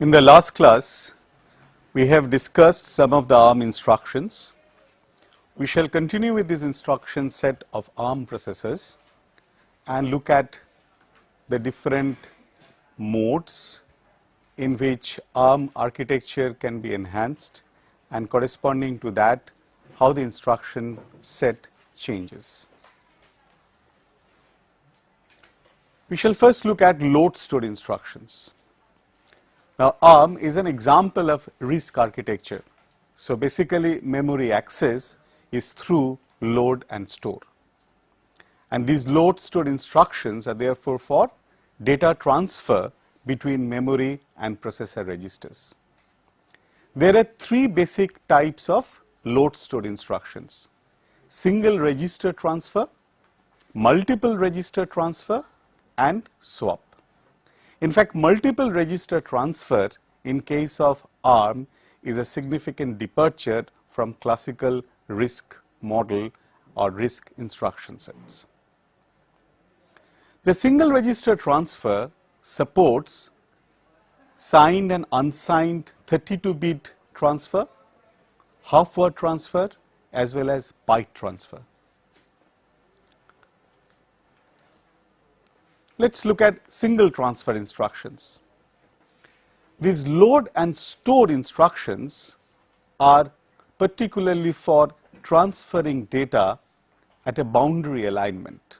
In the last class, we have discussed some of the ARM instructions. We shall continue with this instruction set of ARM processors and look at the different modes in which ARM architecture can be enhanced, and corresponding to that, how the instruction set changes. We shall first look at load store instructions. Now, ARM is an example of RISC architecture. So, basically memory access is through load and store. And these load store instructions are therefore for data transfer between memory and processor registers. There are three basic types of load store instructions: single register transfer, multiple register transfer, and swap. In fact, multiple register transfer in case of ARM is a significant departure from classical RISC model or RISC instruction sets. The single register transfer supports signed and unsigned 32-bit transfer, half-word transfer, as well as byte transfer. Let's look at single transfer instructions. These load and store instructions are particularly for transferring data at a boundary alignment.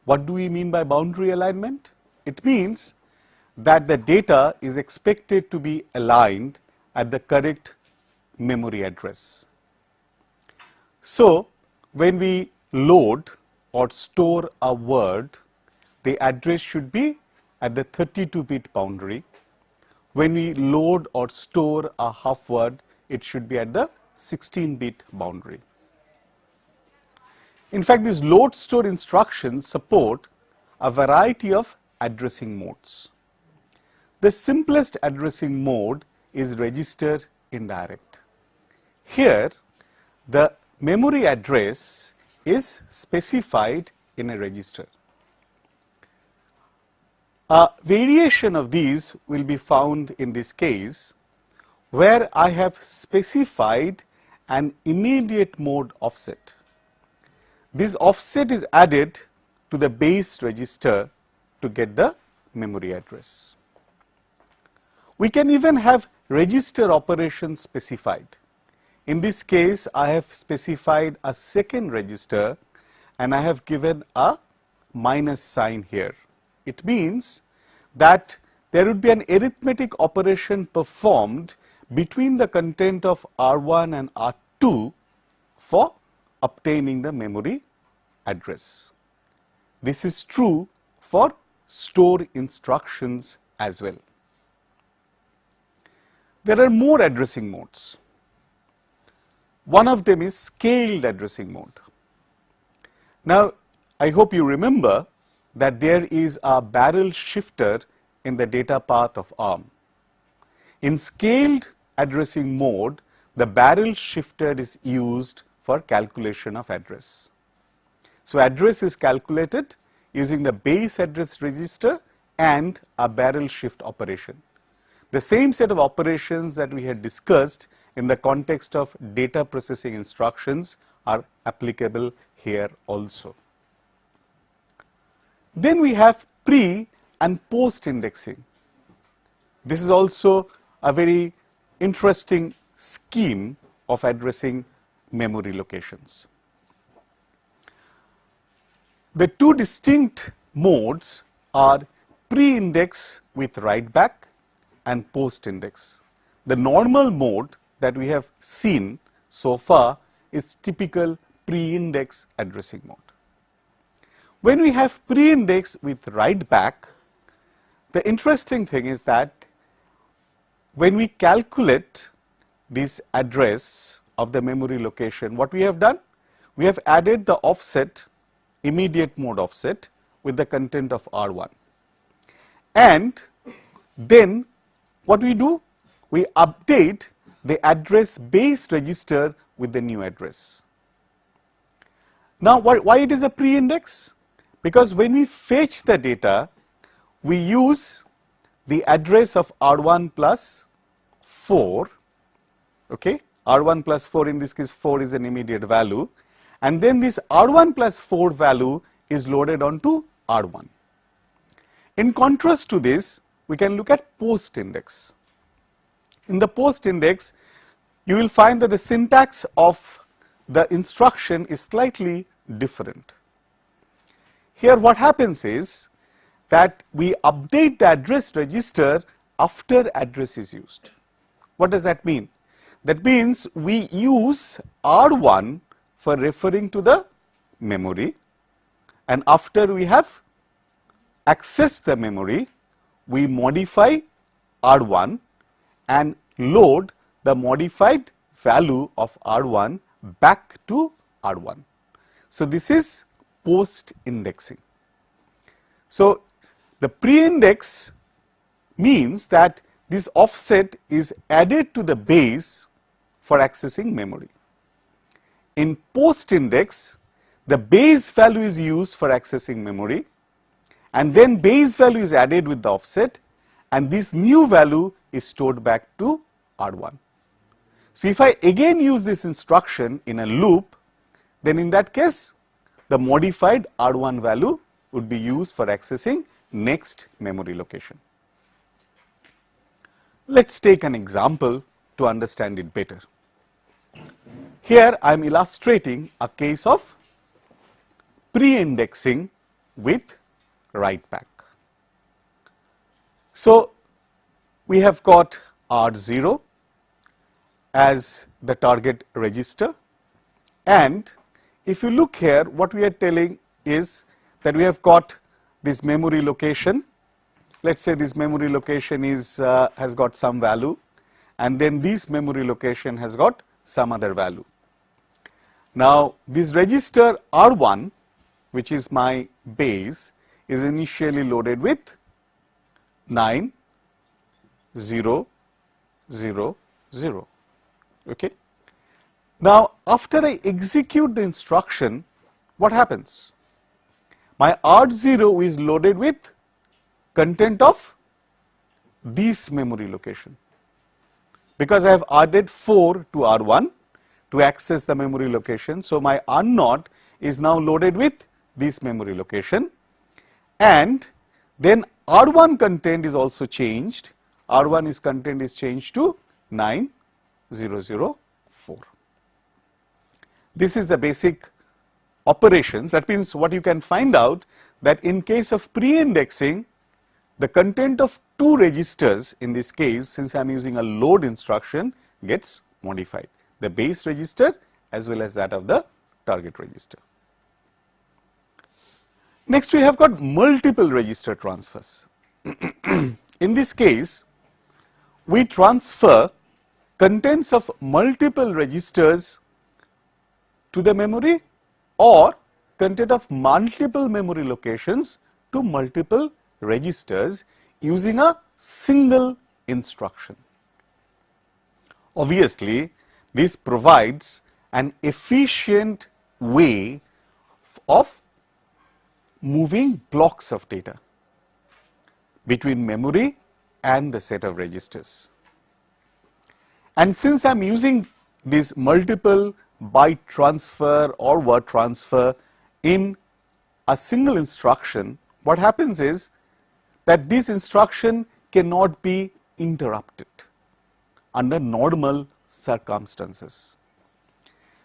What do we mean by boundary alignment? It means that the data is expected to be aligned at the correct memory address. So, when we load or store a word, the address should be at the 32-bit boundary. When we load or store a half word, it should be at the 16-bit boundary. In fact, these load store instructions support a variety of addressing modes. The simplest addressing mode is register indirect. Here, the memory address is specified in a register. A variation of these will be found in this case, where I have specified an immediate mode offset. This offset is added to the base register to get the memory address. We can even have register operations specified. In this case, I have specified a second register and I have given a minus sign here. It means that there would be an arithmetic operation performed between the content of R1 and R2 for obtaining the memory address. This is true for store instructions as well. There are more addressing modes. One of them is scaled addressing mode. Now, I hope you remember that there is a barrel shifter in the data path of ARM. In scaled addressing mode, the barrel shifter is used for calculation of address. So, address is calculated using the base address register and a barrel shift operation. The same set of operations that we had discussed in the context of data processing instructions are applicable here also. Then we have pre and post indexing. This is also a very interesting scheme of addressing memory locations. The two distinct modes are pre-index with write back and post index. The normal mode that we have seen so far is typical pre-index addressing mode. When we have pre-index with write back, the interesting thing is that when we calculate this address of the memory location, what we have done? We have added the offset, immediate mode offset, with the content of R1. And then what we do? We update the address base register with the new address. Now, why it is a pre-index? Because when we fetch the data, we use the address of R1 plus 4, okay. R1 plus 4, in this case 4 is an immediate value, and then this R1 plus 4 value is loaded onto R1. In contrast to this, we can look at post index. In the post index, you will find that the syntax of the instruction is slightly different. Here what happens is that we update the address register after address is used. What does that mean? That means we use R1 for referring to the memory, and after we have accessed the memory, we modify R1 and load the modified value of R1 back to R1. So, this is post indexing. So, the pre-index means that this offset is added to the base for accessing memory. In post index, the base value is used for accessing memory, and then base value is added with the offset, and this new value is stored back to R1. So, if I again use this instruction in a loop, then in that case the modified R1 value would be used for accessing next memory location. Let us take an example to understand it better. Here I am illustrating a case of pre-indexing with write back. So, we have got R0 as the target register, and if you look here, what we are telling is that we have got this memory location. Let us say this memory location is has got some value, and then this memory location has got some other value. Now, this register R1, which is my base, is initially loaded with 9 0 0 0. Okay. Now, after I execute the instruction, what happens? My R0 is loaded with content of this memory location, because I have added 4 to R1 to access the memory location. So, my R0 is now loaded with this memory location, and then R1 content is also changed. R1 is content is changed to 9004. This is the basic operations. That means what you can find out, that in case of pre-indexing, the content of two registers, in this case since I am using a load instruction, gets modified, the base register as well as that of the target register. Next, we have got multiple register transfers. In this case, we transfer contents of multiple registers to the memory, or content of multiple memory locations to multiple registers using a single instruction. Obviously, this provides an efficient way of moving blocks of data between memory and the set of registers. And since I am using this multiple byte transfer or word transfer in a single instruction, what happens is that this instruction cannot be interrupted under normal circumstances.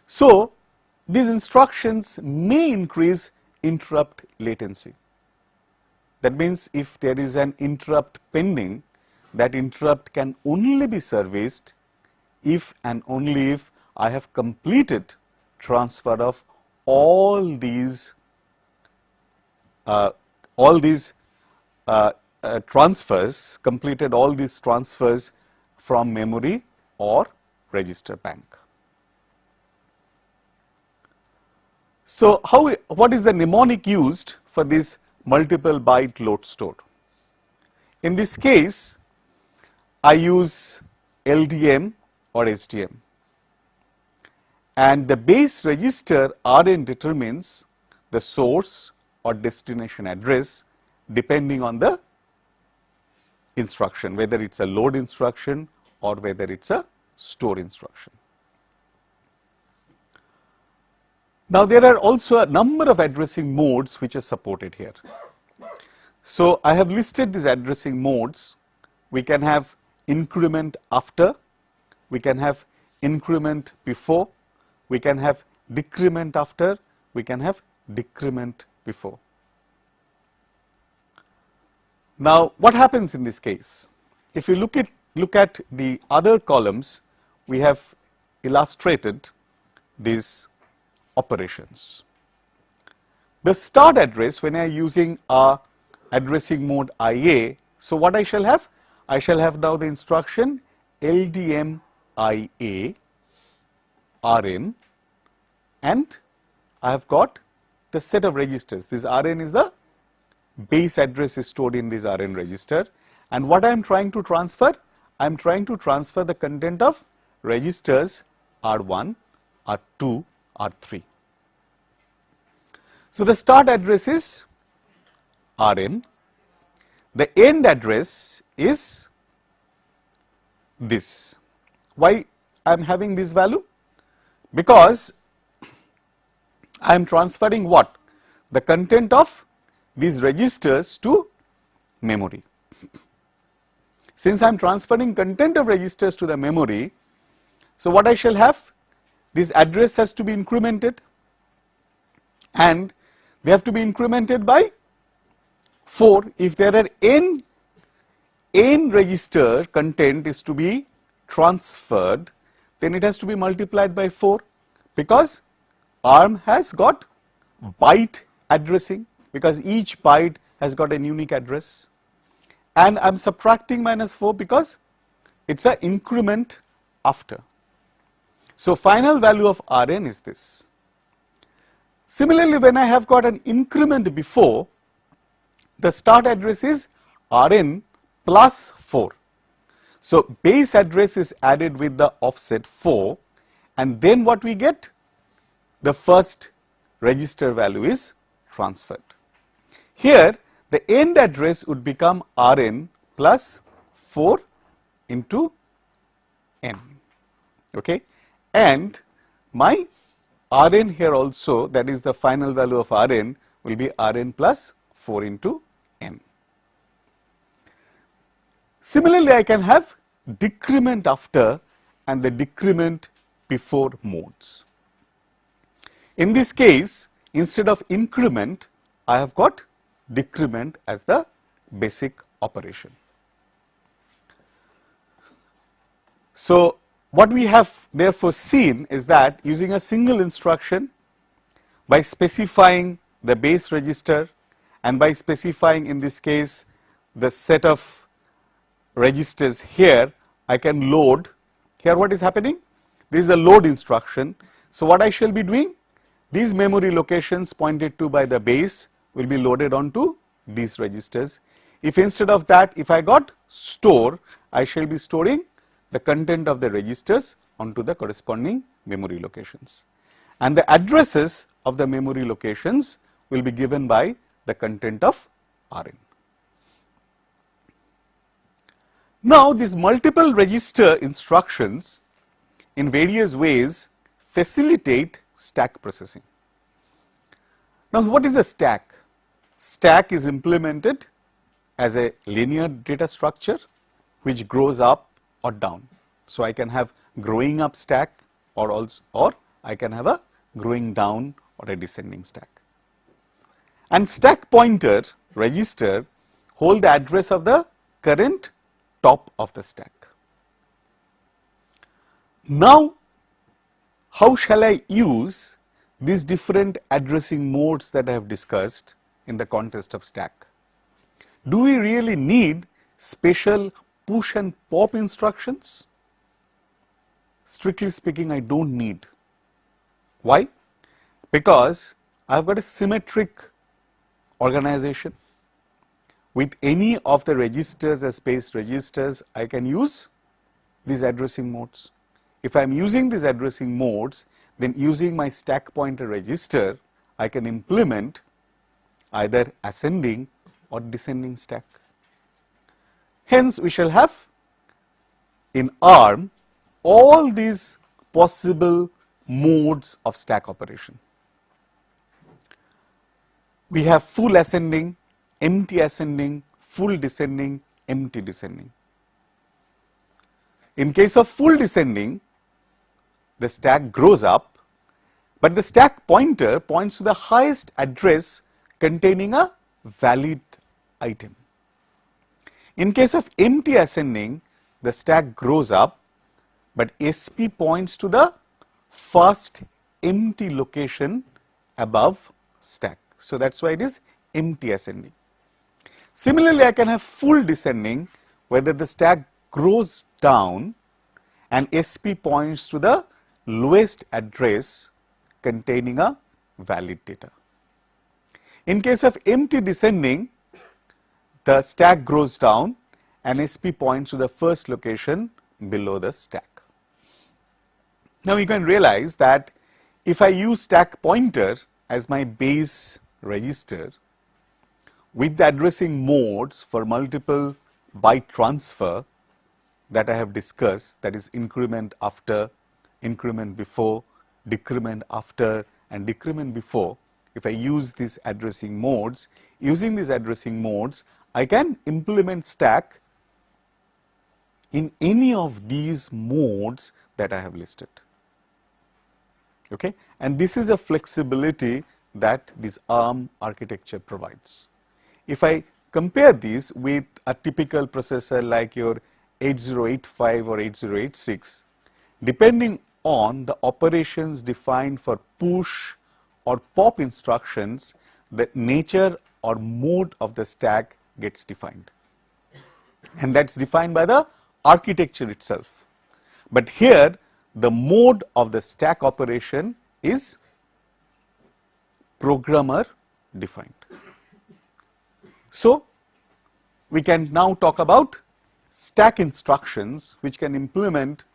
So, these instructions may increase interrupt latency. That means, if there is an interrupt pending, that interrupt can only be serviced if and only if I have completed transfer of all these transfers, completed all these transfers from memory or register bank. So, what is the mnemonic used for this multiple byte load store? In this case, I use LDM or HDM, and the base register Rn determines the source or destination address depending on the instruction, whether it's a load instruction or whether it's a store instruction. Now, there are also a number of addressing modes which are supported here. So, I have listed these addressing modes. We can have increment after, we can have increment before, we can have decrement after, we can have decrement before. Now, what happens in this case? If you look at the other columns, we have illustrated these operations. The start address, when I am using a addressing mode IA, so what I shall have? I shall have now the instruction LDM IA Rn, and I have got the set of registers. This Rn is the base address is stored in this Rn register, and what I am trying to transfer? I am trying to transfer the content of registers R1, R2, R3. So, the start address is Rn, the end address is this. Why I am having this value? Because I am transferring what? The content of these registers to memory. Since I am transferring content of registers to the memory, so what I shall have? This address has to be incremented, and they have to be incremented by 4. If there are n register content is to be transferred, then it has to be multiplied by 4, because ARM has got byte addressing, because each byte has got a unique address, and I am subtracting minus 4 because it is an increment after. So, final value of Rn is this. Similarly, when I have got an increment before, the start address is Rn plus 4. So, base address is added with the offset 4, and then what we get? The first register value is transferred. Here, the end address would become Rn plus 4 into n, okay, and my Rn here also, that is the final value of Rn, will be Rn plus 4 into n. Similarly, I can have decrement after and the decrement before modes. In this case, instead of increment, I have got decrement as the basic operation. So, what we have therefore seen is that using a single instruction, by specifying the base register and by specifying in this case the set of registers here, I can load. Here what is happening? This is a load instruction. So, what I shall be doing? These memory locations pointed to by the base will be loaded onto these registers. If instead of that, if I got store, I shall be storing the content of the registers onto the corresponding memory locations, and the addresses of the memory locations will be given by the content of Rn. Now, these multiple register instructions in various ways facilitate stack processing. Now, what is a stack? Stack is implemented as a linear data structure which grows up or down. So, I can have growing up stack or I can have a growing down or a descending stack. And stack pointer register hold the address of the current top of the stack. Now, how shall I use these different addressing modes that I have discussed in the context of stack? Do we really need special push and pop instructions? Strictly speaking, I don't need. Why? Because I have got a symmetric organization. With any of the registers as base registers, I can use these addressing modes. If I am using these addressing modes, then using my stack pointer register, I can implement either ascending or descending stack. Hence, we shall have in ARM all these possible modes of stack operation. We have full ascending, empty ascending, full descending, empty descending. In case of full descending, the stack grows up, but the stack pointer points to the highest address containing a valid item. In case of empty ascending, the stack grows up, but SP points to the first empty location above stack. So, that is why it is empty ascending. Similarly, I can have full descending, whether the stack grows down and SP points to the lowest address containing a valid data. In case of empty descending, the stack grows down and SP points to the first location below the stack. Now, you can realize that if I use stack pointer as my base register with the addressing modes for multiple byte transfer that I have discussed, that is increment after, increment before, decrement after and decrement before, if I use these addressing modes, using these addressing modes, I can implement stack in any of these modes that I have listed. Okay? And this is a flexibility that this ARM architecture provides. If I compare these with a typical processor like your 8085 or 8086, depending on the operations defined for push or pop instructions, the nature or mode of the stack gets defined, and that is defined by the architecture itself. But here the mode of the stack operation is programmer defined. So, we can now talk about stack instructions which can implement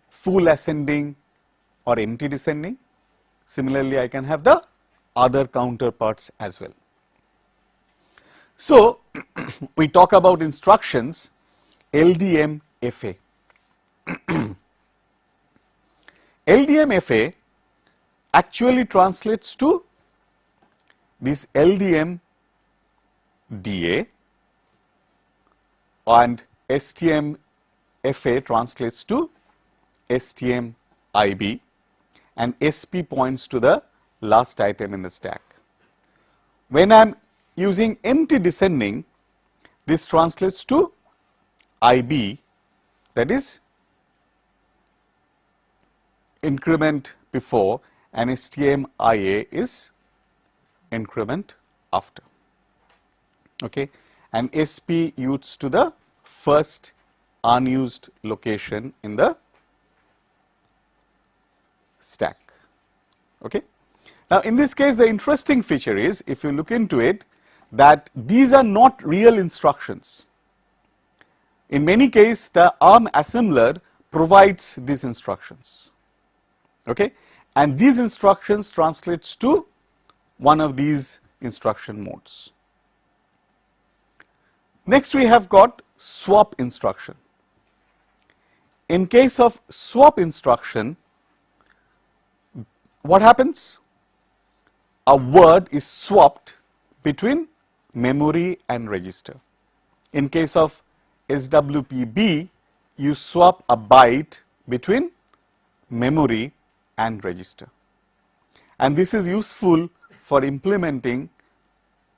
full ascending or empty descending. Similarly, I can have the other counterparts as well. So, we talk about instructions LDM-FA. LDM-FA actually translates to this LDM-DA, and STM-FA translates to STM-IB, and SP points to the last item in the stack. When I am using empty descending, this translates to IB, that is increment before, and STM-IA is increment after. Okay. And SP used to the first unused location in the stack. Okay. Now, in this case, the interesting feature is, if you look into it, that these are not real instructions. In many cases, the ARM assembler provides these instructions. Okay. And these instructions translates to one of these instruction modes. Next, we have got swap instruction. In case of swap instruction, what happens? A word is swapped between memory and register. In case of SWPB, you swap a byte between memory and register. And this is useful for implementing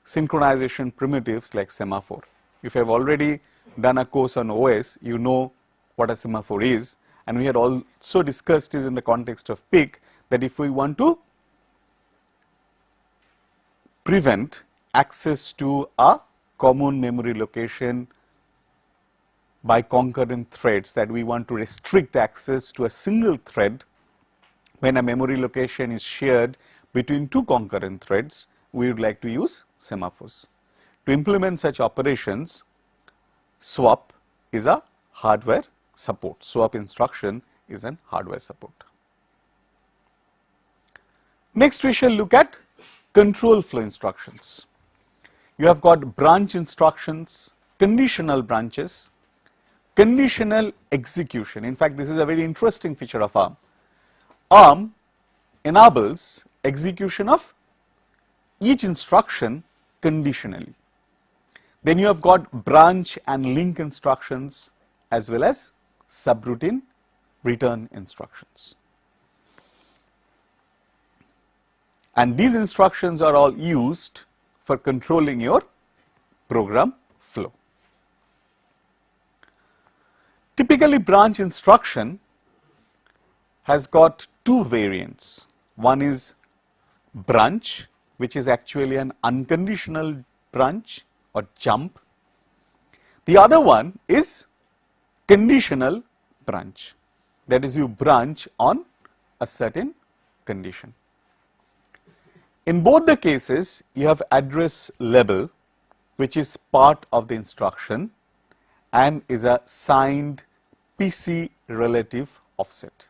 synchronization primitives like semaphore. If you have already done a course on OS, you know what a semaphore is, and we had also discussed it in the context of PIC, that if we want to prevent access to a common memory location by concurrent threads, that we want to restrict the access to a single thread when a memory location is shared between two concurrent threads, we would like to use semaphores. To implement such operations, swap is a hardware support. Swap instruction is an hardware support. Next, we shall look at control flow instructions. You have got branch instructions, conditional branches, conditional execution. In fact, this is a very interesting feature of ARM. ARM enables execution of each instruction conditionally. Then you have got branch and link instructions as well as subroutine return instructions. And these instructions are all used for controlling your program flow. Typically, branch instruction has got two variants. One is branch, which is actually an unconditional branch or jump. The other one is conditional branch, that is, you branch on a certain condition. In both the cases, you have address label, which is part of the instruction and is a signed PC relative offset.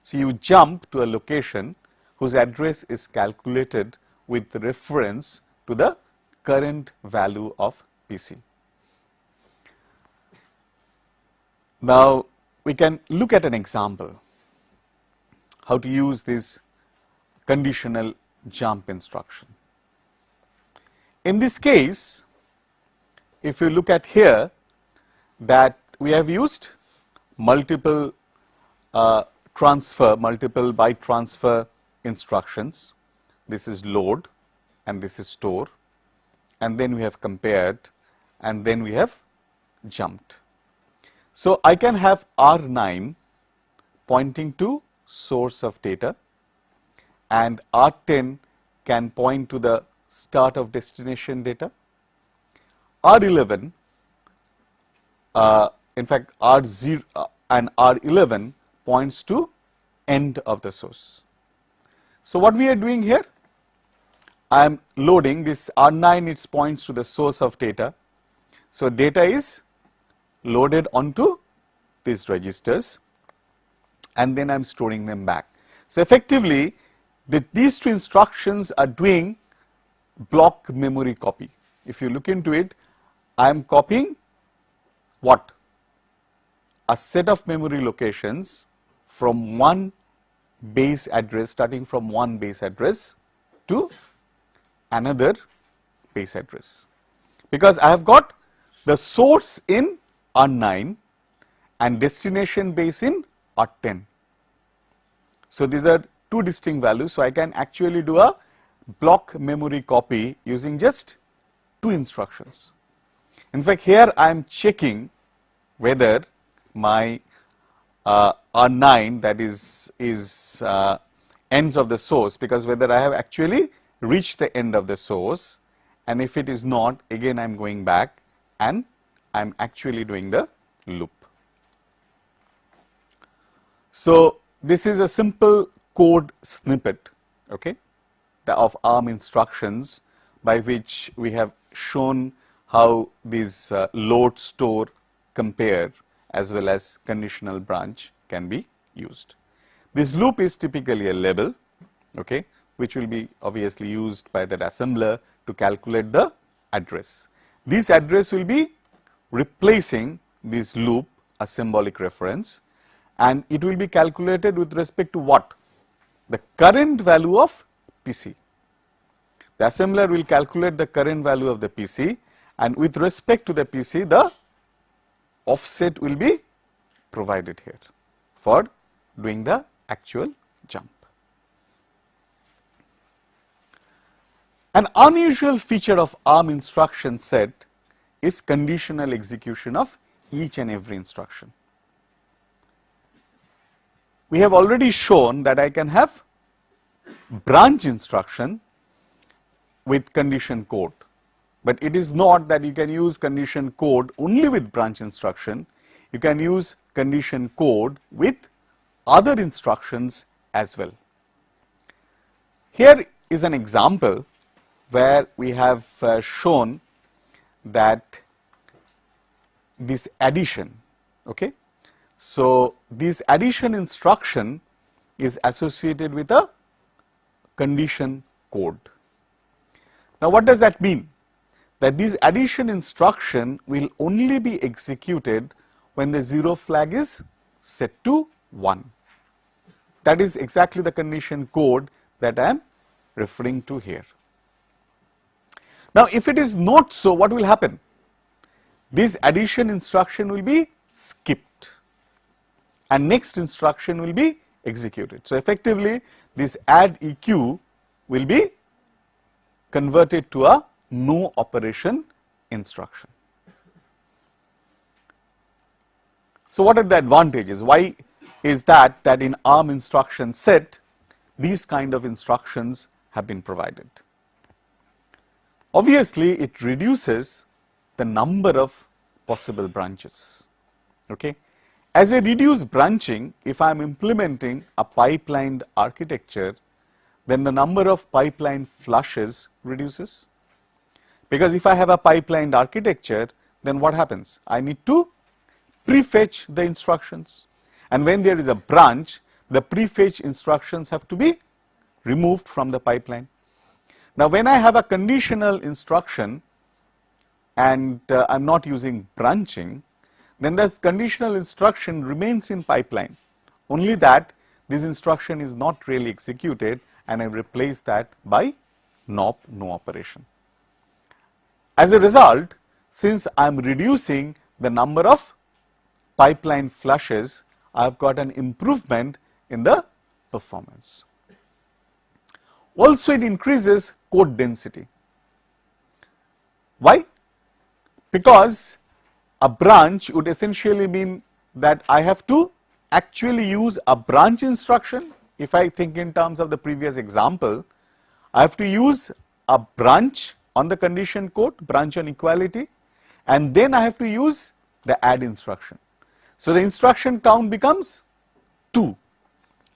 So, you jump to a location whose address is calculated with reference to the current value of PC. Now, we can look at an example how to use this conditional jump instruction. In this case, if you look at here, that we have used multiple multiple byte transfer instructions. This is load and this is store, and then we have compared and then we have jumped. So, I can have R9 pointing to source of data and R10 can point to the start of destination data. R11, in fact R0 and R11 points to end of the source. So, what we are doing here? I am loading this R9, it points to the source of data. So, data is loaded onto these registers and then I am storing them back. So, effectively these two instructions are doing block memory copy. If you look into it, I am copying what? A set of memory locations from one base address, starting from one base address to another base address, because I have got the source in R9 and destination base in R10. So, these are two distinct values. So, I can actually do a block memory copy using just two instructions. In fact, here I am checking whether my R9, that is ends of the source, because whether I have actually reached the end of the source, and if it is not, again I am going back and I am actually doing the loop. So, this is a simple code snippet, okay, of ARM instructions by which we have shown how these load, store, compare as well as conditional branch can be used. This loop is typically a label, okay, which will be obviously used by that assembler to calculate the address. This address will be replacing this loop, a symbolic reference, and it will be calculated with respect to what? The current value of PC. The assembler will calculate the current value of the PC, and with respect to the PC, the offset will be provided here for doing the actual jump. An unusual feature of ARM instruction set is conditional execution of each and every instruction. We have already shown that I can have branch instruction with condition code, but it is not that you can use condition code only with branch instruction. You can use condition code with other instructions as well. Here is an example where we have shown that this addition, okay. So, this addition instruction is associated with a condition code. Now, what does that mean? That this addition instruction will only be executed when the 0 flag is set to 1. That is exactly the condition code that I am referring to here. Now, if it is not so, what will happen? This addition instruction will be skipped and next instruction will be executed. So, effectively this add EQ will be converted to a no operation instruction. So, what are the advantages? Why is that in ARM instruction set these kind of instructions have been provided? Obviously, it reduces the number of possible branches. Okay. As a reduced branching, if I am implementing a pipelined architecture, then the number of pipeline flushes reduces. Because if I have a pipelined architecture, then what happens? I need to prefetch the instructions, and when there is a branch, the prefetch instructions have to be removed from the pipeline. Now, when I have a conditional instruction and I am not using branching, then this conditional instruction remains in pipeline, only that this instruction is not really executed and I replace that by NOP, no operation. As a result, since I am reducing the number of pipeline flushes, I have got an improvement in the performance. Also, it increases code density. Why? Because a branch would essentially mean that I have to actually use a branch instruction. If I think in terms of the previous example, I have to use a branch on the condition code, branch on equality, and then I have to use the add instruction. So, the instruction count becomes 2.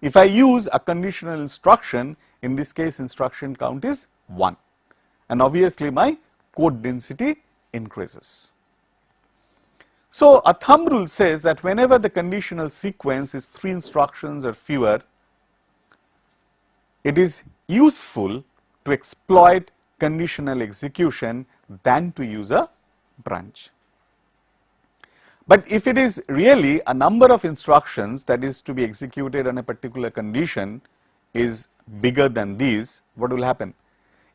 If I use a conditional instruction, in this case instruction count is 1, and obviously my code density increases. So, a thumb rule says that whenever the conditional sequence is 3 instructions or fewer, it is useful to exploit conditional execution than to use a branch. But if it is really a number of instructions that is to be executed on a particular condition is bigger than these, what will happen?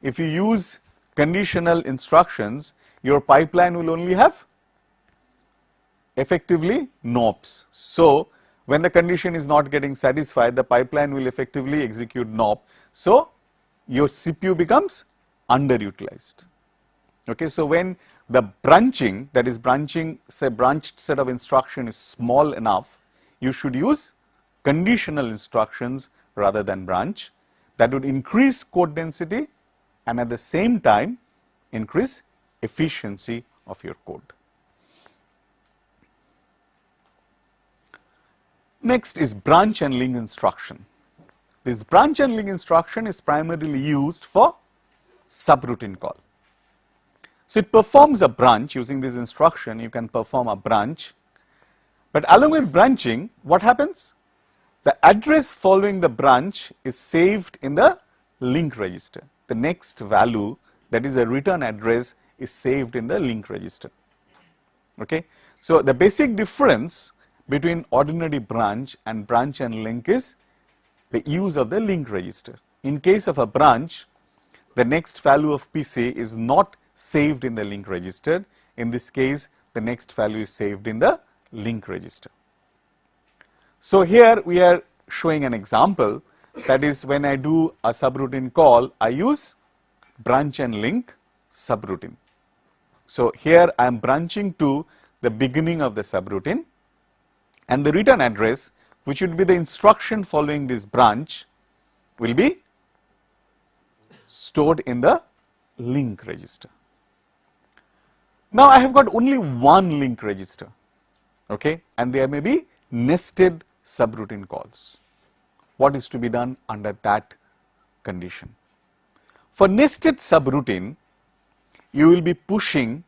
If you use conditional instructions, your pipeline will only have effectively NOPs. So, when the condition is not getting satisfied, the pipeline will effectively execute NOP. So, your CPU becomes underutilized. Okay. So, when the branching, that is branching, say branched set of instruction is small enough, you should use conditional instructions rather than branch. That would increase code density and at the same time increase efficiency of your code. Next is branch and link instruction. This branch and link instruction is primarily used for subroutine call. So, it performs a branch. Using this instruction you can perform a branch, but along with branching, what happens? The address following the branch is saved in the link register. The next value, that is a return address, is saved in the link register. Okay. So, the basic difference between ordinary branch and link is the use of the link register. In case of a branch, the next value of PC is not saved in the link register. In this case, the next value is saved in the link register. So, here we are showing an example, that is when I do a subroutine call, I use branch and link subroutine. So, here I am branching to the beginning of the subroutine, and the return address, which would be the instruction following this branch, will be stored in the link register. Now, I have got only one link register, okay, and there may be nested subroutine calls. What is to be done under that condition? For nested subroutine, you will be pushing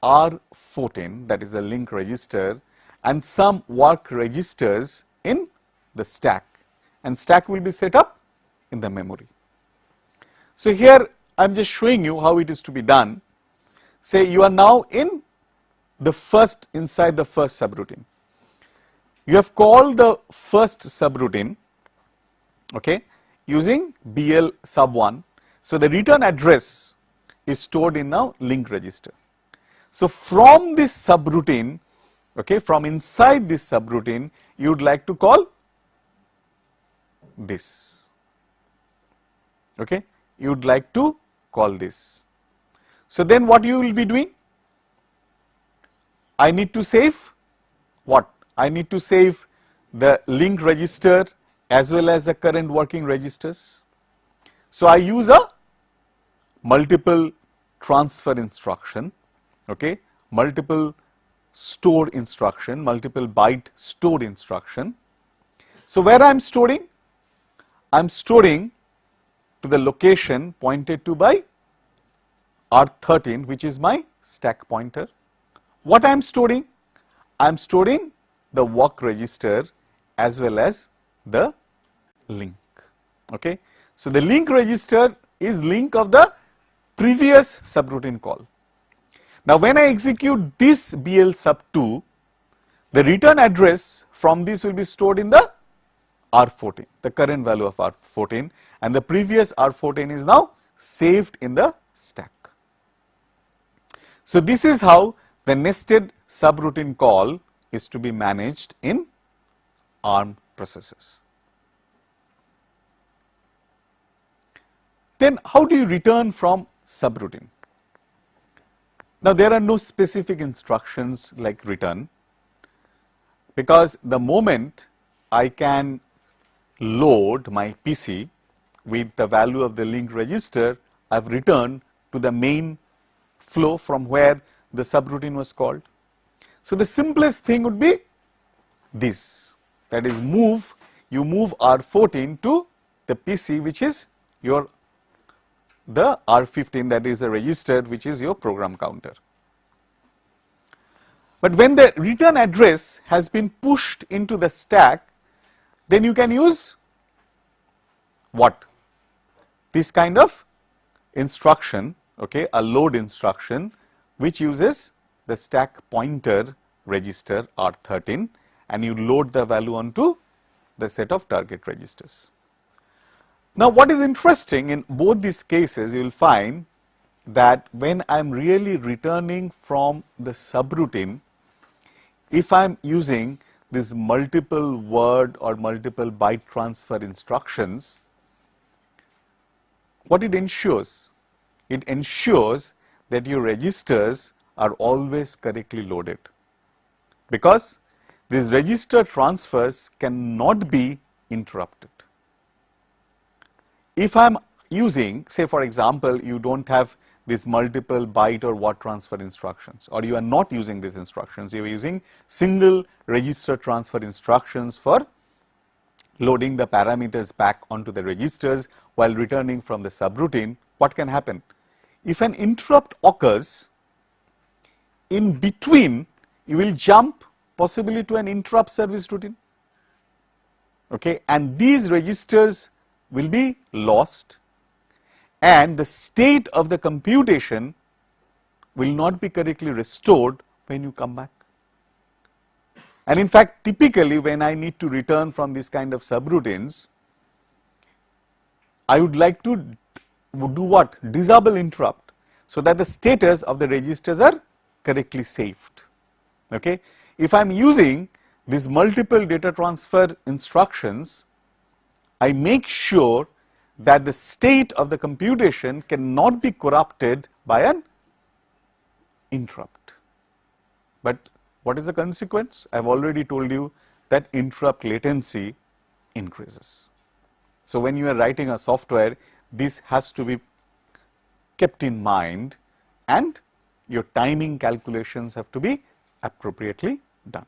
R14, that is the link register, and some work registers in the stack, and stack will be set up in the memory. So, here I am just showing you how it is to be done. Say you are now in the inside the first subroutine. You have called the first subroutine, okay, using BL sub 1. So, the return address is stored in now link register. So, from this subroutine, okay, from inside this subroutine, you would like to call this, okay, you would like to call this. So, then what you will be doing? I need to save what? I need to save the link register as well as the current working registers. So, I use a multiple transfer instruction, okay, multiple store instruction, multiple byte store instruction. So, where I am storing? I am storing to the location pointed to by R13, which is my stack pointer. What I am storing? I am storing the work register as well as the link, okay. So, the link register is link of the previous subroutine call. Now, when I execute this BL sub 2, the return address from this will be stored in the R14, the current value of R14, and the previous R14 is now saved in the stack. So, this is how the nested subroutine call is to be managed in ARM processors. Then how do you return from subroutine? Now, there are no specific instructions like return, because the moment I can load my PC with the value of the link register, I have returned to the main flow from where the subroutine was called. So, the simplest thing would be this, that is you move R14 to the PC, which is the R15, that is a register which is your program counter. But when the return address has been pushed into the stack, then you can use what? This kind of instruction, okay, a load instruction which uses the stack pointer register R13, and you load the value onto the set of target registers. Now, what is interesting in both these cases, you will find that when I am really returning from the subroutine, if I am using these multiple word or multiple byte transfer instructions, what it ensures? It ensures that your registers are always correctly loaded, because these register transfers cannot be interrupted. If I am using, say for example, you do not have these multiple byte or word transfer instructions, or you are not using these instructions, you are using single register transfer instructions for loading the parameters back onto the registers while returning from the subroutine, what can happen? If an interrupt occurs, in between you will jump possibly to an interrupt service routine, okay, and these registers will be lost, and the state of the computation will not be correctly restored when you come back. And in fact, typically when I need to return from this kind of subroutines, I would like to do what? Disable interrupt, so that the status of the registers are correctly saved, okay. If I am using these multiple data transfer instructions, I make sure that the state of the computation cannot be corrupted by an interrupt. But what is the consequence? I have already told you that interrupt latency increases. So, when you are writing a software, this has to be kept in mind, and your timing calculations have to be appropriately done.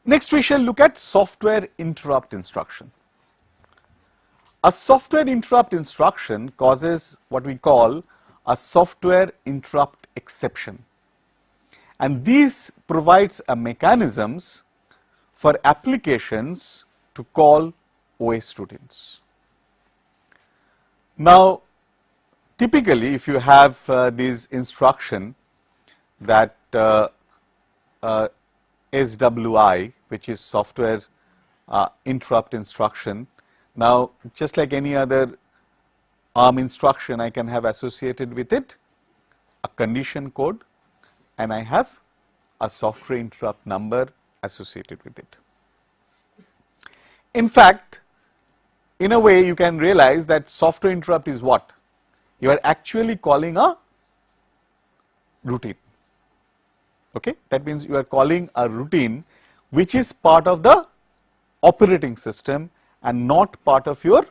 Next, we shall look at software interrupt instruction. A software interrupt instruction causes what we call a software interrupt exception, and this provides a mechanisms for applications to call OS routines. Now, typically if you have this instruction that SWI, which is software interrupt instruction. Now, just like any other ARM instruction, I can have associated with it a condition code, and I have a software interrupt number associated with it. In fact, in a way you can realize that software interrupt is what? You are actually calling a routine. Okay? That means you are calling a routine which is part of the operating system and not part of your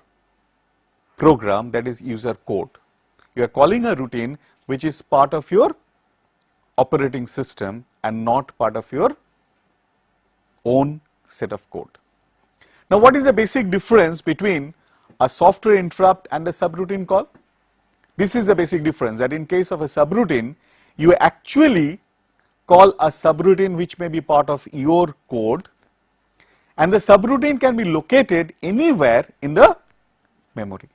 program, that is user code. You are calling a routine which is part of your operating system and not part of your own set of code. Now, what is the basic difference between a software interrupt and a subroutine call? This is the basic difference, that in case of a subroutine, you actually call a subroutine which may be part of your code, and the subroutine can be located anywhere in the memory.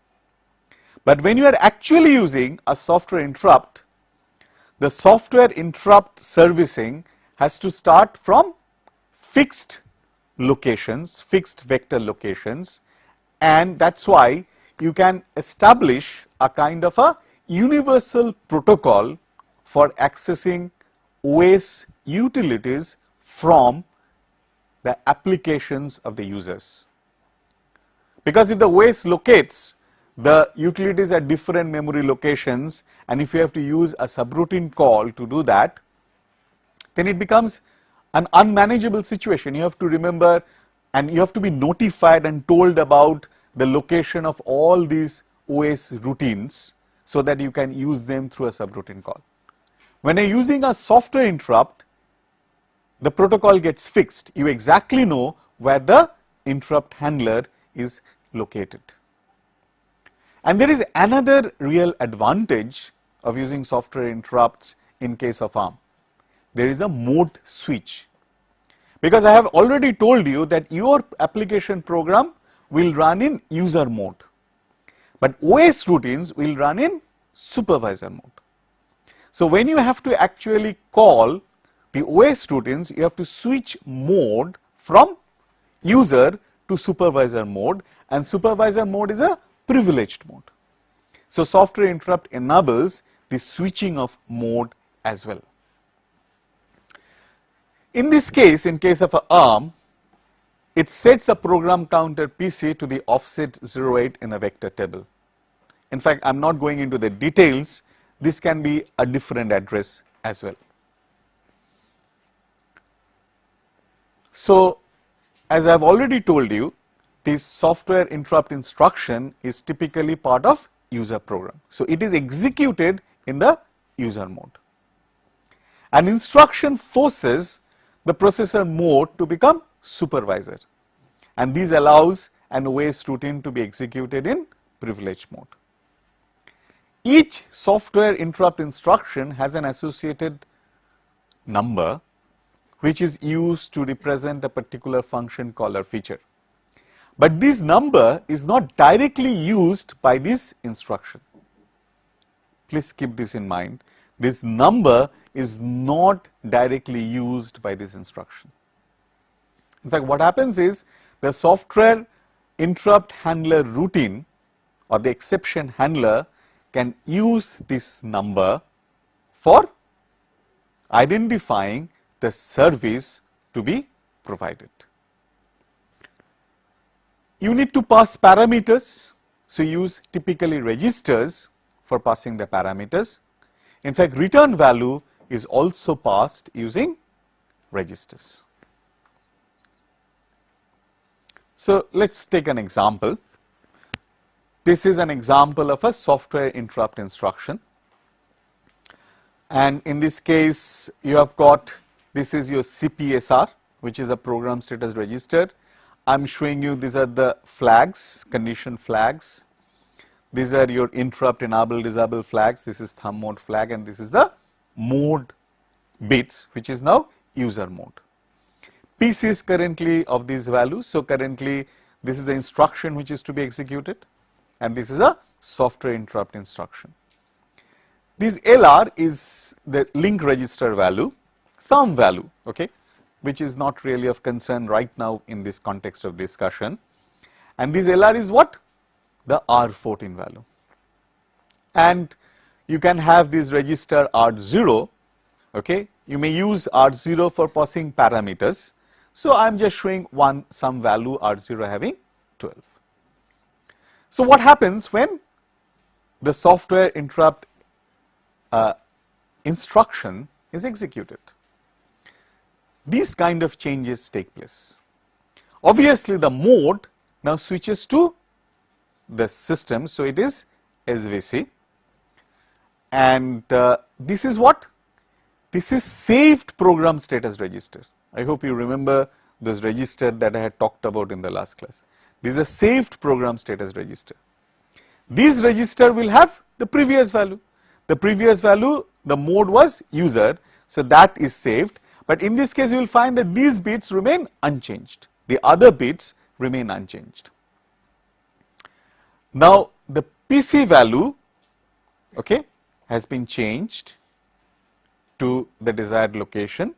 But when you are actually using a software interrupt, the software interrupt servicing has to start from fixed locations, fixed vector locations, and that is why you can establish a kind of a universal protocol for accessing OS utilities from the applications of the users. Because if the OS locates the utilities at different memory locations, and if you have to use a subroutine call to do that, then it becomes an unmanageable situation. You have to remember and you have to be notified and told about the location of all these OS routines so that you can use them through a subroutine call. When you're using a software interrupt, the protocol gets fixed. You exactly know where the interrupt handler is located. And there is another real advantage of using software interrupts in case of ARM. There is a mode switch, because I have already told you that your application program will run in user mode, but OS routines will run in supervisor mode. So when you have to actually call the OS routines, you have to switch mode from user to supervisor mode, and supervisor mode is a privileged mode. So software interrupt enables the switching of mode as well. In this case, in case of a ARM, it sets a program counter PC to the offset 08 in a vector table. In fact, I am not going into the details. This can be a different address as well. So, as I have already told you, this software interrupt instruction is typically part of user program. So, it is executed in the user mode. An instruction forces the processor mode to become supervisor, and this allows an OS routine to be executed in privileged mode. Each software interrupt instruction has an associated number which is used to represent a particular function call or feature. But this number is not directly used by this instruction. Please keep this in mind. This number is not directly used by this instruction. In fact, what happens is the software interrupt handler routine or the exception handler can use this number for identifying the service to be provided. You need to pass parameters, so use typically registers for passing the parameters. In fact, return value is also passed using registers. So, let us take an example. This is an example of a software interrupt instruction, and in this case you have got, this is your CPSR, which is a program status register. I am showing you these are the flags, condition flags. These are your interrupt enable disable flags. This is thumb mode flag, and this is the mode bits, which is now user mode. PC is currently of these values. So, currently this is the instruction which is to be executed, and this is a software interrupt instruction. This LR is the link register value, some value, okay. which is not really of concern right now in this context of discussion. And this LR is what? The R14 value. And you can have this register R0, okay. You may use R0 for passing parameters. So I am just showing some value R0 having 12. So what happens when the software interrupt instruction is executed? These kind of changes take place. Obviously the mode now switches to the system, so it is SVC, and this is what? This is saved program status register. I hope you remember this register that I had talked about in the last class. This is a saved program status register. This register will have the previous value. The previous value, the mode was user, so that is saved. But in this case, you will find that these bits remain unchanged. The other bits remain unchanged. Now, the PC value, okay, has been changed to the desired location.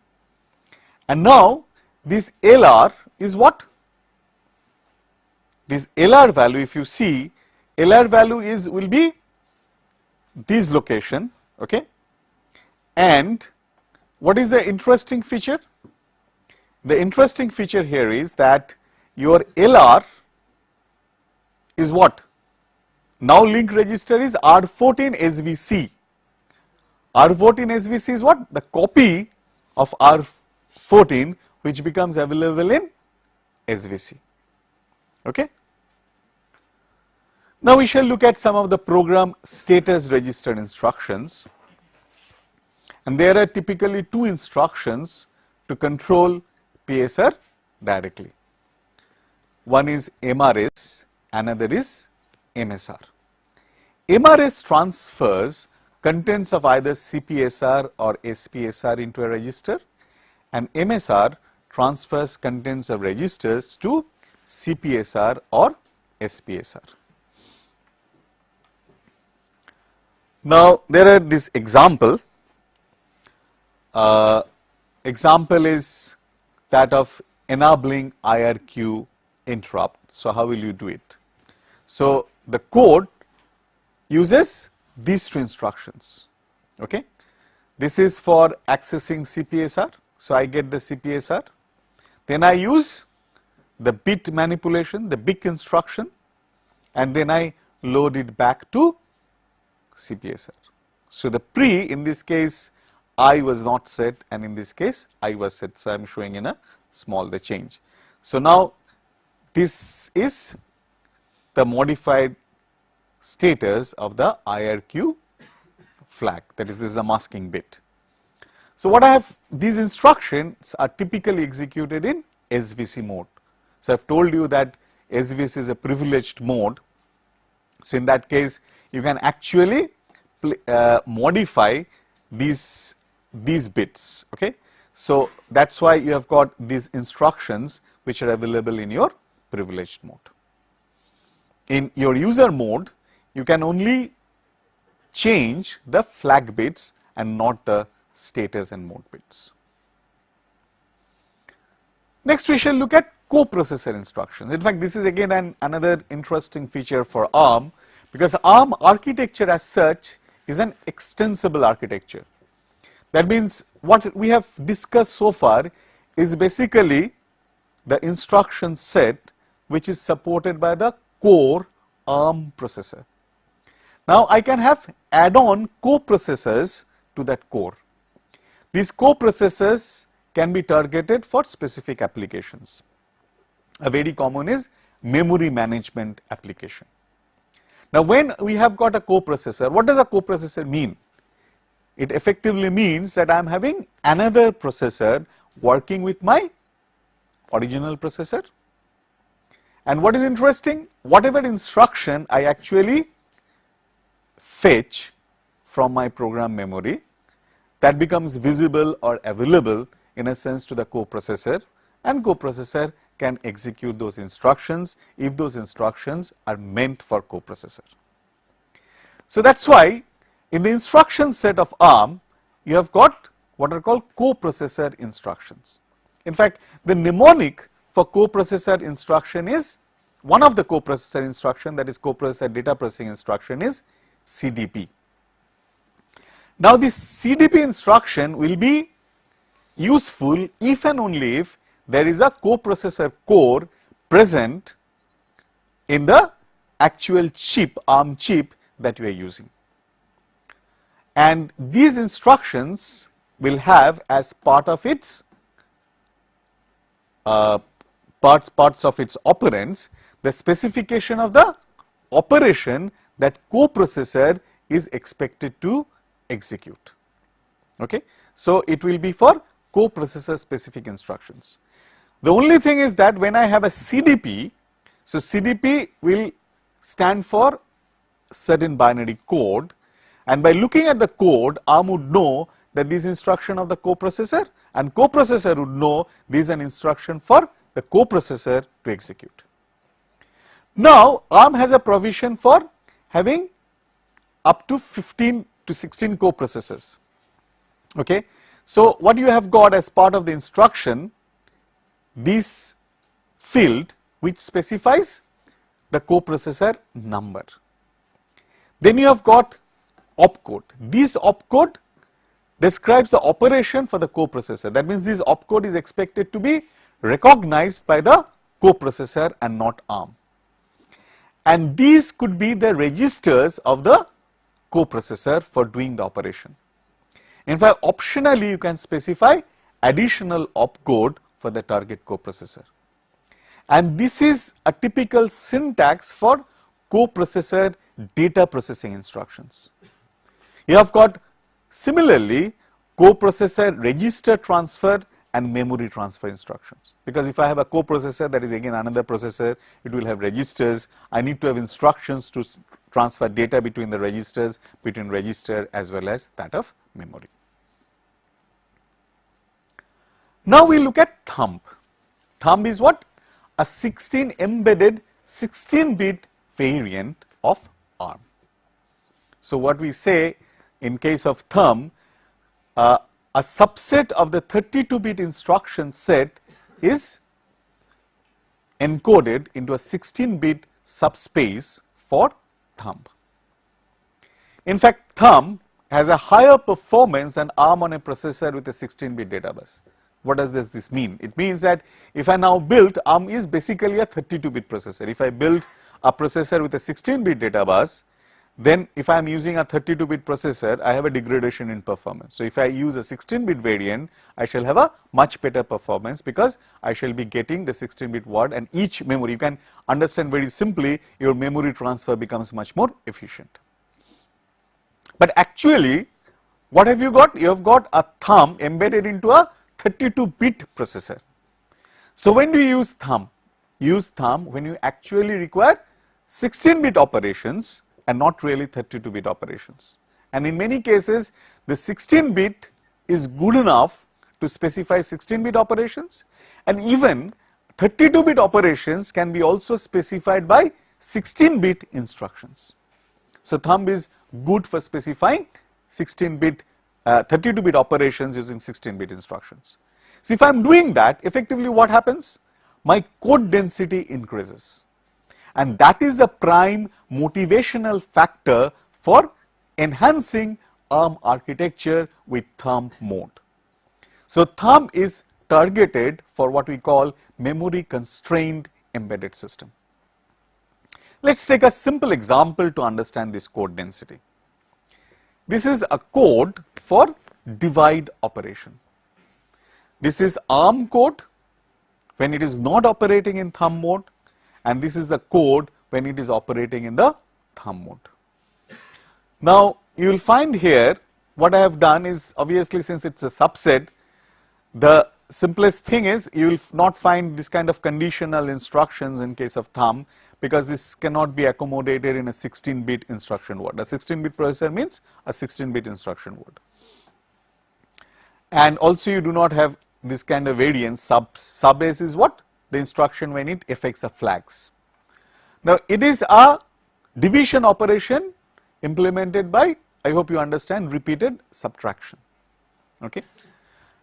And now, this LR is what? This LR value, if you see, LR value will be this location, okay. And what is the interesting feature? The interesting feature here is that your LR is what? Now link register is R14 SVC. R14 SVC is what? The copy of R14 which becomes available in SVC, okay. Now we shall look at some of the program status register instructions, and there are typically two instructions to control PSR directly. One is MRS, another is MSR. MRS transfers contents of either CPSR or SPSR into a register, and MSR transfers contents of registers to CPSR or SPSR. Now there are this example. Example is that of enabling IRQ interrupt. So how will you do it? So the code uses these two instructions, okay. This is for accessing CPSR. So I get the CPSR. Then I use the bit manipulation, the BIC instruction, and then I load it back to CPSR. So the pre, in this case I was not set, and in this case I was set. So I am showing in a small the change. So now this is the modified status of the IRQ flag, that is, this is the masking bit. So what I have, these instructions are typically executed in SVC mode. So I have told you that SVC is a privileged mode. So in that case you can actually modify these bits, okay. So that's why you have got these instructions which are available in your privileged mode. In your user mode, you can only change the flag bits and not the status and mode bits. Next we shall look at coprocessor instructions. In fact, this is again another interesting feature for ARM, because ARM architecture as such is an extensible architecture. That means what we have discussed so far is basically the instruction set which is supported by the core ARM processor. Now I can have add-on coprocessors to that core. These coprocessors can be targeted for specific applications. A very common is memory management application. Now when we have got a coprocessor, what does a coprocessor mean? It effectively means that I am having another processor working with my original processor. And what is interesting, whatever instruction I actually fetch from my program memory, that becomes visible or available in a sense to the coprocessor, and coprocessor can execute those instructions if those instructions are meant for coprocessor. So that's why in the instruction set of ARM you have got what are called coprocessor instructions. In fact, the mnemonic for coprocessor instruction is, one of the coprocessor instruction, that is coprocessor data processing instruction, is CDP. Now this CDP instruction will be useful if and only if there is a coprocessor core present in the actual chip, ARM chip that we are using. And these instructions will have as part of its parts of its operands the specification of the operation that coprocessor is expected to execute. Okay? So it will be for coprocessor specific instructions. The only thing is that when I have a CDP, so CDP will stand for certain binary code, and by looking at the code, ARM would know that this is instruction of the coprocessor, and coprocessor would know this is an instruction for the coprocessor to execute. Now ARM has a provision for having up to 15 to 16 coprocessors. Okay? So what you have got as part of the instruction, this field which specifies the coprocessor number. Then you have got opcode. This opcode describes the operation for the coprocessor. That means this opcode is expected to be recognized by the coprocessor and not ARM. And these could be the registers of the coprocessor for doing the operation. In fact, optionally you can specify additional opcode for the target coprocessor. And this is a typical syntax for coprocessor data processing instructions. You have got similarly coprocessor register transfer and memory transfer instructions, because if I have a coprocessor, that is again another processor, it will have registers. I need to have instructions to transfer data between the registers, between register as well as that of memory. Now we look at thumb. Thumb is what? A 16 embedded 16-bit variant of ARM. So what we say in case of thumb, a subset of the 32-bit instruction set is encoded into a 16-bit subspace for thumb. In fact, thumb has a higher performance than ARM on a processor with a 16-bit data bus. What does this mean? It means that if I now build, ARM is basically a 32-bit processor. If I build a processor with a 16-bit data bus, then if I am using a 32-bit processor, I have a degradation in performance. So if I use a 16-bit variant, I shall have a much better performance because I shall be getting the 16-bit word, and each memory, you can understand very simply, your memory transfer becomes much more efficient. But actually, what have you got? You have got a thumb embedded into a 32-bit processor. So when do you use thumb? Use thumb when you actually require 16-bit operations and not really 32-bit operations. And in many cases, the 16-bit is good enough to specify 16-bit operations, and even 32-bit operations can be also specified by 16-bit instructions. So thumb is good for specifying 16-bit 32-bit operations using 16-bit instructions. So if I am doing that, effectively what happens? My code density increases, and that is the prime motivational factor for enhancing ARM architecture with thumb mode. So thumb is targeted for what we call memory constrained embedded system. Let's take a simple example to understand this code density. This is a code for divide operation. This is ARM code when it is not operating in thumb mode, and this is the code when it is operating in the thumb mode. Now you will find here what I have done is, obviously since it is a subset, the simplest thing is you will not find this kind of conditional instructions in case of thumb, because this cannot be accommodated in a 16-bit instruction word. A 16-bit processor means a 16-bit instruction word. And also you do not have this kind of variance. Subbase is what? The instruction when it affects the flags. Now it is a division operation implemented by, I hope you understand, repeated subtraction. Okay.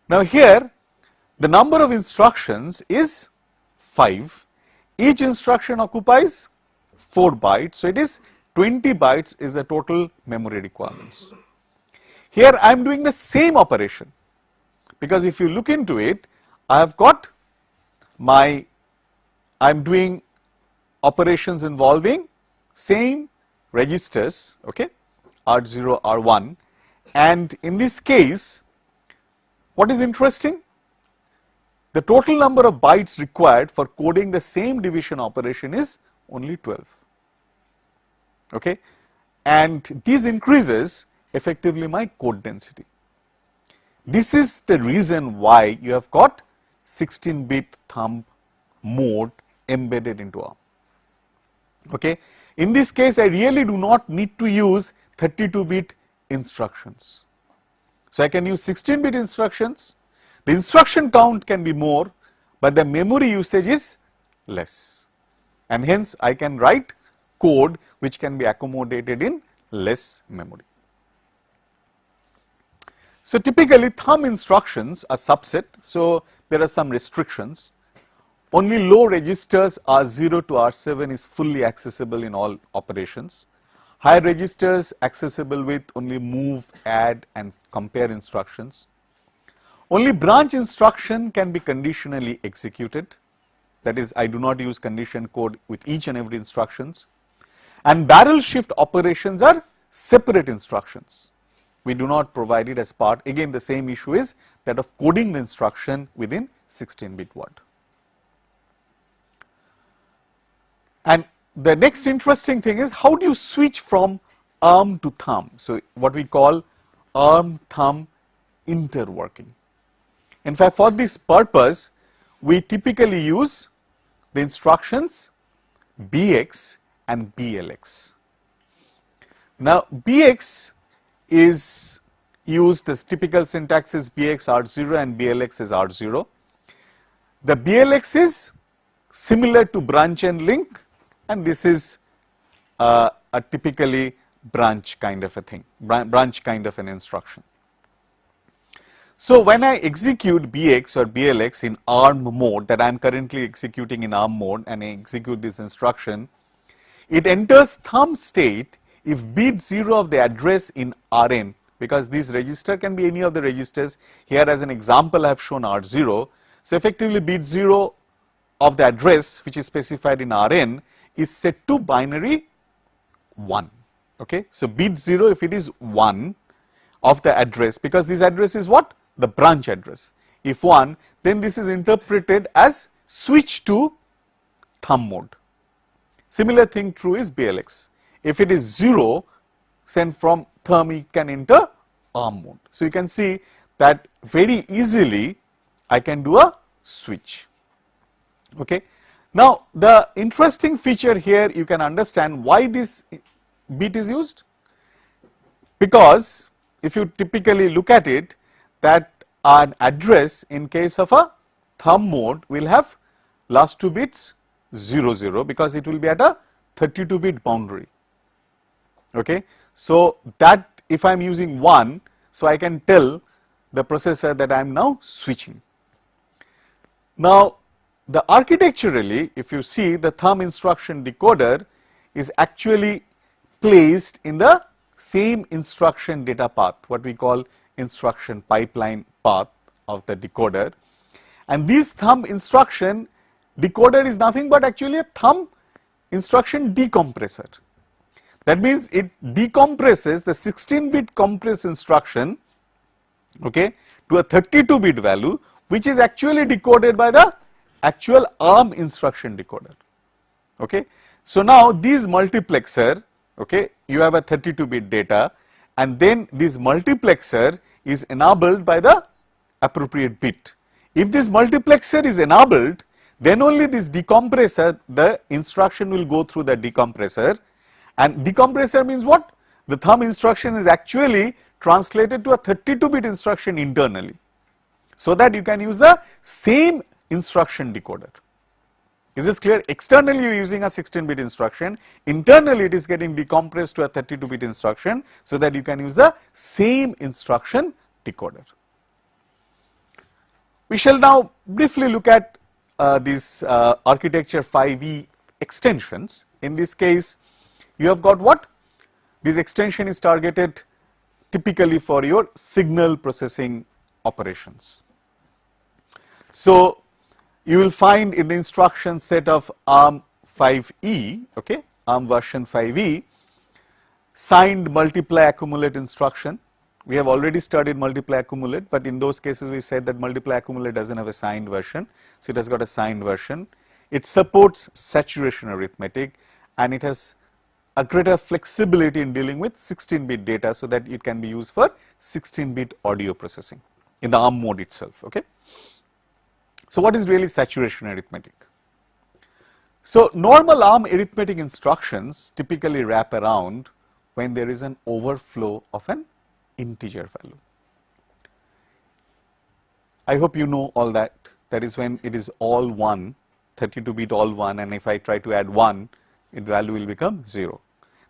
Now here the number of instructions is 5. Each instruction occupies 4 bytes. So, it is 20 bytes is the total memory requirements. Here I am doing the same operation, because if you look into it, I have got I am doing operations involving same registers, okay, R0, R1, and in this case, what is interesting? The total number of bytes required for coding the same division operation is only 12, okay, and this increases effectively my code density. This is the reason why you have got 16-bit thumb mode embedded into ARM. Okay. In this case, I really do not need to use 32-bit instructions. So, I can use 16-bit instructions. The instruction count can be more, but the memory usage is less, and hence I can write code which can be accommodated in less memory. So, typically thumb instructions are subset. So, there are some restrictions. Only low registers R0 to R7 is fully accessible in all operations. Higher registers accessible with only move, add and compare instructions. Only branch instruction can be conditionally executed, that is, I do not use condition code with each and every instructions, and barrel shift operations are separate instructions. We do not provide it as part. Again, the same issue is that of coding the instruction within 16-bit word. And the next interesting thing is, how do you switch from ARM to thumb? So, what we call ARM thumb interworking. In fact, for this purpose, we typically use the instructions BX and BLX. Now, BX is used, this typical syntax is BX R0 and BLX is R0. The BLX is similar to branch and link, and this is a typically branch kind of a thing, branch kind of an instruction. So, when I execute BX or BLX in ARM mode, that I am currently executing in ARM mode, and I execute this instruction, it enters thumb state if bit 0 of the address in Rn, because this register can be any of the registers. Here as an example I have shown R0. So, effectively bit 0 of the address which is specified in Rn is set to binary 1. Okay. So, bit 0 if it is 1 of the address, because this address is what? The branch address. If 1, then this is interpreted as switch to thumb mode. Similar thing true is BLX. If it is 0, send from thumb, you can enter ARM mode. So, you can see that very easily I can do a switch. Okay. Now, the interesting feature here, you can understand why this bit is used, because if you typically look at it, that an address in case of a thumb mode will have last 2 bits 0 0, because it will be at a 32-bit boundary. Okay. So, that if I am using 1, so I can tell the processor that I am now switching. Now, the architecturally, if you see, the thumb instruction decoder is actually placed in the same instruction data path, what we call instruction pipeline path of the decoder, and this thumb instruction decoder is nothing but actually a thumb instruction decompressor. That means it decompresses the 16-bit compress instruction, okay, to a 32-bit value, which is actually decoded by the actual ARM instruction decoder. Okay. So, now this multiplexer, okay, you have a 32-bit data, and then this multiplexer is enabled by the appropriate bit. If this multiplexer is enabled, then only this decompressor, the instruction will go through the decompressor, and decompressor means what? The thumb instruction is actually translated to a 32-bit instruction internally, so that you can use the same instruction decoder. Is this clear? Externally you are using a 16-bit instruction, internally it is getting decompressed to a 32-bit instruction, so that you can use the same instruction decoder. We shall now briefly look at this architecture 5E extensions. In this case, you have got what? This extension is targeted typically for your signal processing operations. So, you will find in the instruction set of ARM 5E, okay, ARM version 5E, signed multiply accumulate instruction. We have already studied multiply accumulate, but in those cases we said that multiply accumulate does not have a signed version. So, it has got a signed version. It supports saturation arithmetic and it has a greater flexibility in dealing with 16-bit data, so that it can be used for 16-bit audio processing in the ARM mode itself. Okay. So, what is really saturation arithmetic? So, normal ARM arithmetic instructions typically wrap around when there is an overflow of an integer value. I hope you know all that. That is when it is all 1, 32-bit all 1, and if I try to add 1, the value will become 0.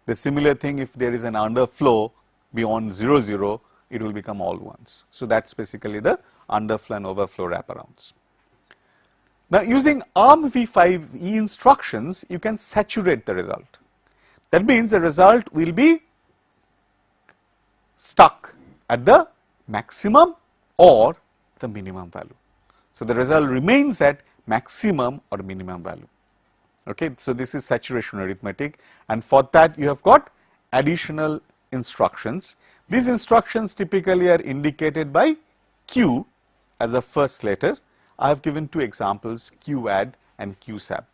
The similar thing, if there is an underflow beyond 0, 0, it will become all 1s. So, that is basically the underflow and overflow wraparounds. Now, using ARM v5e instructions, you can saturate the result. That means the result will be stuck at the maximum or the minimum value. So, the result remains at maximum or minimum value. Okay. So, this is saturation arithmetic, and for that you have got additional instructions. These instructions typically are indicated by Q as a first letter. I have given two examples, QAdd and QSAB.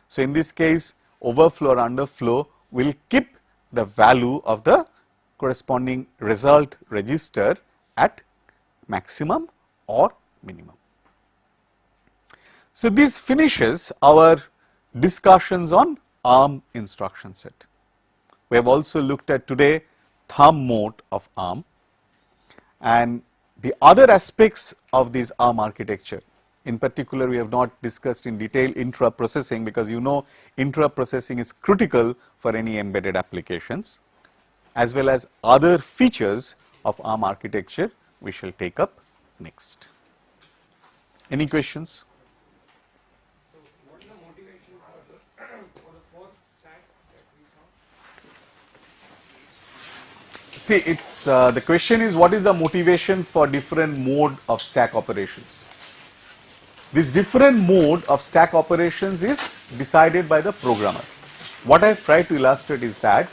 So, in this case, overflow or underflow will keep the value of the corresponding result register at maximum or minimum. So, this finishes our discussions on ARM instruction set. We have also looked at today thumb mode of ARM and the other aspects of this ARM architecture. In particular, we have not discussed in detail intra-processing, because you know intra-processing is critical for any embedded applications, as well as other features of ARM architecture we shall take up next. Any questions? What is the motivation for the fourth stack that we saw? See, it's the question is, what is the motivation for different mode of stack operations? This different mode of stack operations is decided by the programmer. What I have tried to illustrate is that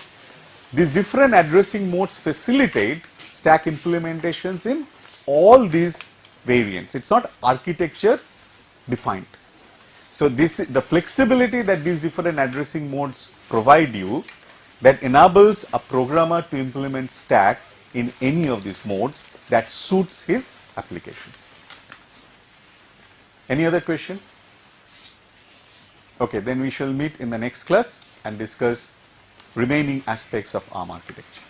these different addressing modes facilitate stack implementations in all these variants. It is not architecture defined. So, this the flexibility that these different addressing modes provide you, that enables a programmer to implement stack in any of these modes that suits his application. Any other question? Okay, then we shall meet in the next class and discuss remaining aspects of ARM architecture.